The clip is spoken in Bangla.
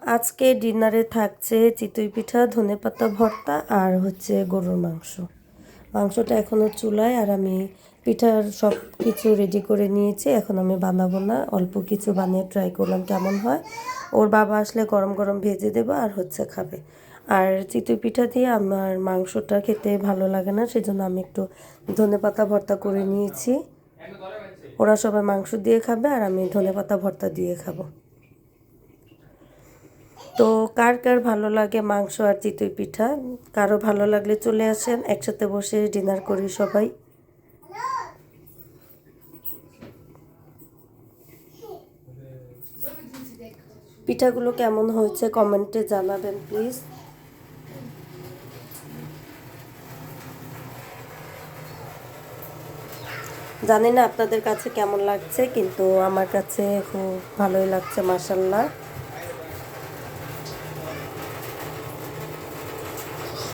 আজকে ডিনারে থাকছে চিতই পিঠা, ধনেপাতা ভর্তা আর হচ্ছে গরুর মাংস। মাংসটা এখনও চুলায়, আর আমি পিঠার সব কিছু রেডি করে নিয়েছি। এখন আমি বানাবো না, অল্প কিছু বানিয়ে ট্রাই করলাম কেমন হয়। ওর বাবা আসলে গরম গরম ভেজে দেবো আর হচ্ছে খাবে। আর চিতই পিঠা দিয়ে আমার মাংসটা খেতে ভালো লাগে না, সেজন্য আমি একটু ধনেপাতা ভর্তা করে নিয়েছি। ওরা সবাই মাংস দিয়ে খাবে আর আমি ধনেপাতা ভর্তা দিয়ে খাবো। তো কার কার ভালো লাগে মাংস আর চিতই পিঠা? কারো ভালো লাগলে চলে আসেন, একসাথে বসে ডিনার করি সবাই। পিঠাগুলো কেমন হয়েছে কমেন্টে জানাবেন প্লিজ। জানি না আপনাদের কাছে কেমন লাগছে, কিন্তু আমার কাছে খুব ভালোই লাগছে, মাশাল্লাহ।